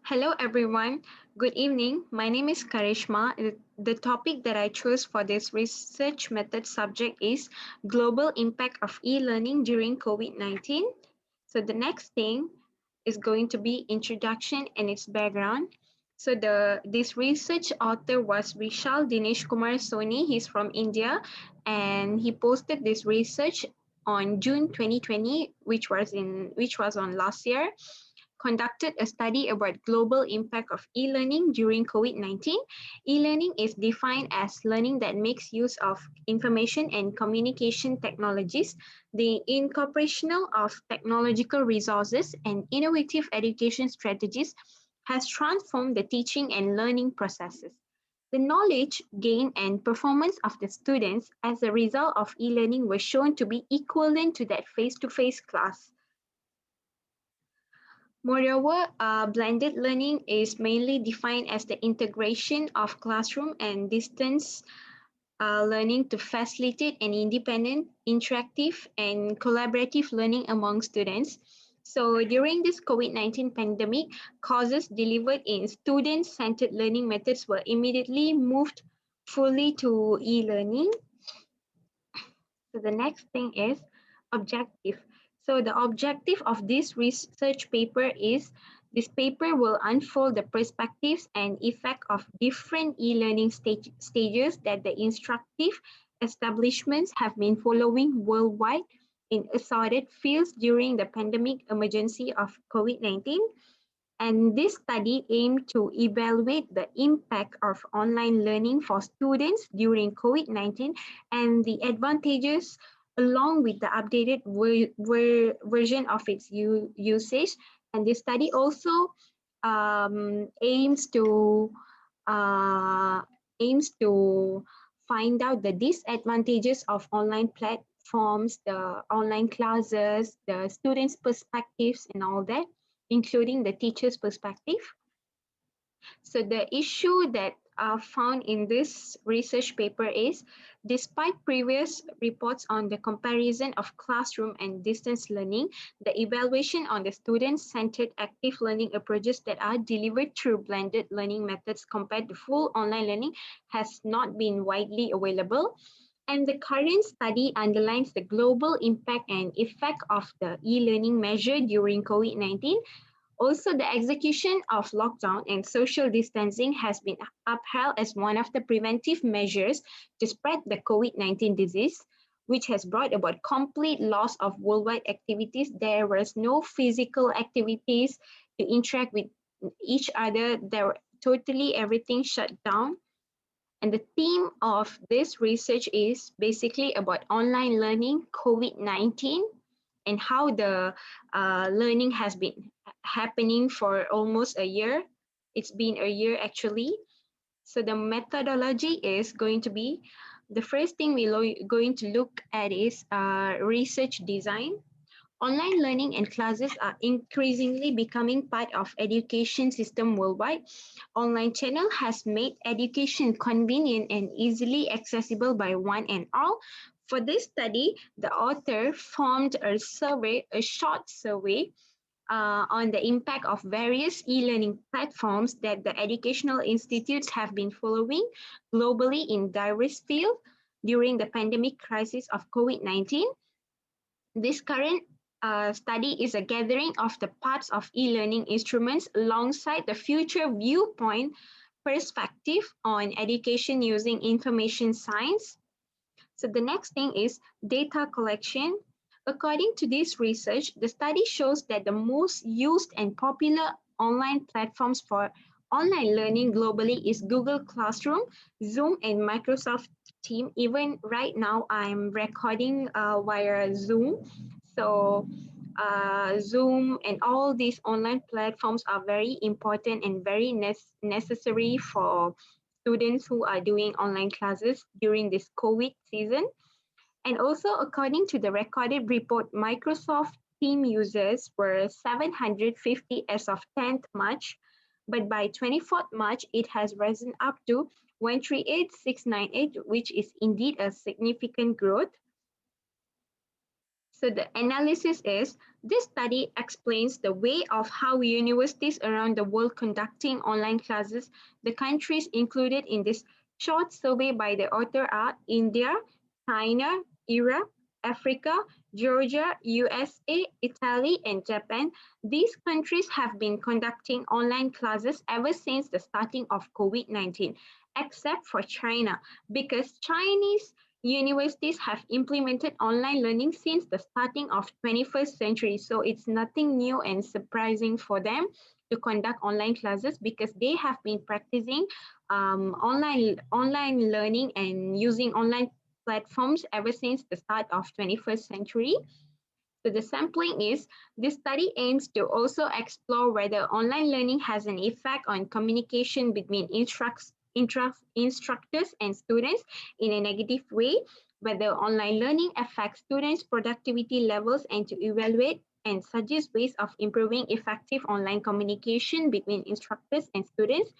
Hello, everyone. Good evening. My name is Karishma. The topic that I chose for this research method subject is global impact of e-learning during COVID-19. So the next thing is going to be introduction and its background. So this research author was Vishal Dinesh Kumar Soni. He's from India, and he posted this research on June 2020, which was on last year, conducted a study about global impact of e-learning during COVID-19. E-learning is defined as learning that makes use of information and communication technologies, the incorporation of technological resources and innovative education strategies has transformed the teaching and learning processes. The knowledge gain and performance of the students as a result of e-learning was shown to be equivalent to that face-to-face class. Moreover, blended learning is mainly defined as the integration of classroom and distance learning to facilitate an independent, interactive, and collaborative learning among students. So during this COVID-19 pandemic, courses delivered in student-centered learning methods were immediately moved fully to e-learning. So the next thing is objective. So the objective of this research paper is this paper will unfold the perspectives and effect of different e-learning stages that the instructive establishments have been following worldwide in assorted fields during the pandemic emergency of COVID-19. And this study aimed to evaluate the impact of online learning for students during COVID-19 and the advantages along with the updated version of its usage. And this study also aims uh, to find out the disadvantages of online platforms, the online classes, the students' perspectives, and all that, including the teacher's perspective. So the issue that are found in this research paper is, despite previous reports on the comparison of classroom and distance learning, the evaluation on the student-centered active learning approaches that are delivered through blended learning methods compared to full online learning has not been widely available. And the current study underlines the global impact and effect of the e-learning measure during COVID-19. Also, the execution of lockdown and social distancing has been upheld as one of the preventive measures to spread the COVID-19 disease, which has brought about complete loss of worldwide activities. There was no physical activities to interact with each other. There were totally everything shut down. And the theme of this research is basically about online learning, COVID-19, and how the learning has been happening for almost a year. It's been a year actually. So the methodology is going to be, the first thing we're going to look at is research design. Online learning and classes are increasingly becoming part of education system worldwide. Online channel has made education convenient and easily accessible by one and all. For this study, the author formed a short survey on the impact of various e-learning platforms that the educational institutes have been following globally in diverse fields during the pandemic crisis of COVID-19. This current study is a gathering of the parts of e-learning instruments alongside the future viewpoint perspective on education using information science. So the next thing is data collection. According to this research, the study shows that the most used and popular online platforms for online learning globally is Google Classroom, Zoom, and Microsoft Team. Even right now, I'm recording via Zoom. So Zoom and all these online platforms are very important and very necessary for students who are doing online classes during this COVID season. And also, according to the recorded report, Microsoft Team users were 750 as of 10th March, but by 24th March, it has risen up to 138,698, which is indeed a significant growth. So the analysis is, this study explains the way of how universities around the world conducting online classes. The countries included in this short survey by the author are India, China, Europe, Africa, Georgia, USA, Italy, and Japan. These countries have been conducting online classes ever since the starting of COVID-19, except for China, because Chinese universities have implemented online learning since the starting of 21st century. So it's nothing new and surprising for them to conduct online classes because they have been practicing online learning and using online platforms ever since the start of 21st century. So the sampling is, this study aims to also explore whether online learning has an effect on communication between instructors and students in a negative way, whether online learning affects students' productivity levels, and to evaluate and suggest ways of improving effective online communication between instructors and students.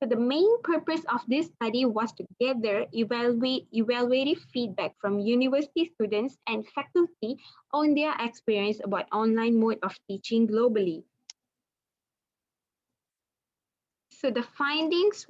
So the main purpose of this study was to gather evaluative feedback from university students and faculty on their experience about online mode of teaching globally. So the findings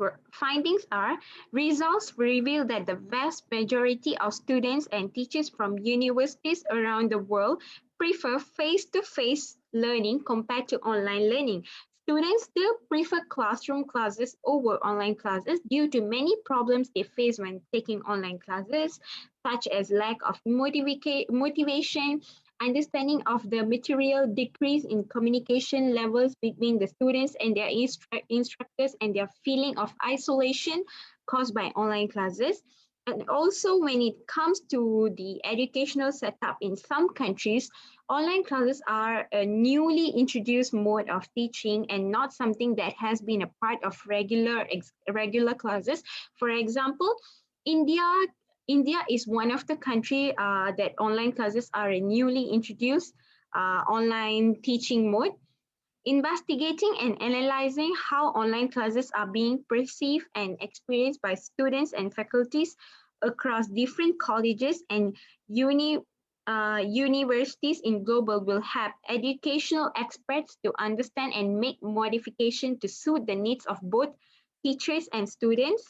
are, results reveal that the vast majority of students and teachers from universities around the world prefer face-to-face learning compared to online learning. Students still prefer classroom classes over online classes due to many problems they face when taking online classes, such as lack of motivation, understanding of the material, decrease in communication levels between the students and their instructors, and their feeling of isolation caused by online classes. And also when it comes to the educational setup in some countries, online classes are a newly introduced mode of teaching and not something that has been a part of regular classes. For example, India India is one of the country that online classes are a newly introduced online teaching mode. Investigating and analyzing how online classes are being perceived and experienced by students and faculties across different colleges and universities in global will help educational experts to understand and make modification to suit the needs of both teachers and students.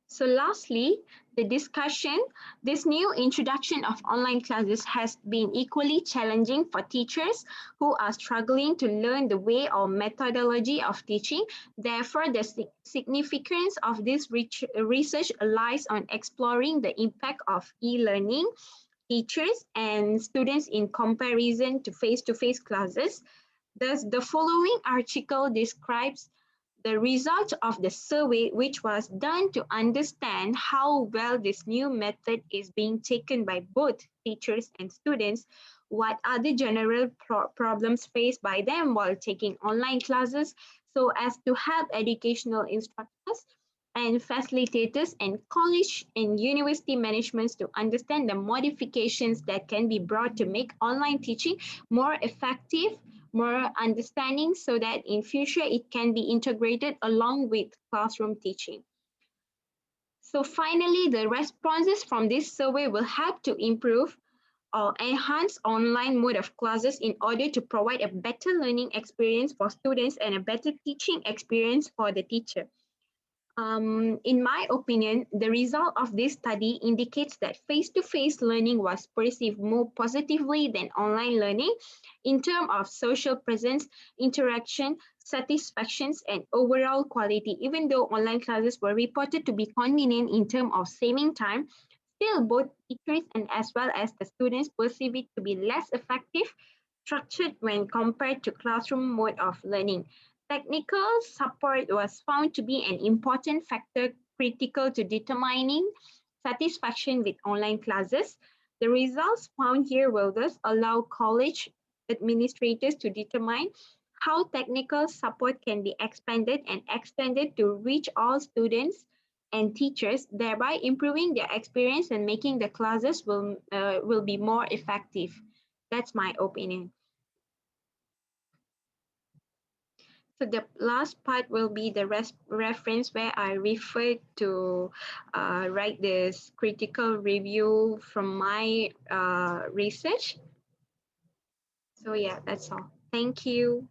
So lastly, the discussion, this new introduction of online classes has been equally challenging for teachers who are struggling to learn the way or methodology of teaching. Therefore, the significance of this research lies on exploring the impact of e-learning, teachers and students in comparison to face-to-face classes. Thus, the following article describes the result of the survey, which was done to understand how well this new method is being taken by both teachers and students, what are the general problems faced by them while taking online classes, so as to help educational instructors and facilitators and college and university managements to understand the modifications that can be brought to make online teaching more effective, more understanding, so that in future it can be integrated along with classroom teaching. So finally, the responses from this survey will help to improve or enhance online mode of classes in order to provide a better learning experience for students and a better teaching experience for the teacher. In my opinion, the result of this study indicates that face-to-face learning was perceived more positively than online learning in terms of social presence, interaction, satisfactions, and overall quality. Even though online classes were reported to be convenient in terms of saving time, still both teachers and as well as the students perceive it to be less effective, structured when compared to classroom mode of learning. Technical support was found to be an important factor critical to determining satisfaction with online classes. The results found here will thus allow college administrators to determine how technical support can be expanded and extended to reach all students and teachers, thereby improving their experience and making the classes will be more effective. That's my opinion. So the last part will be the reference where I refer to write this critical review from my research. So yeah, that's all. Thank you.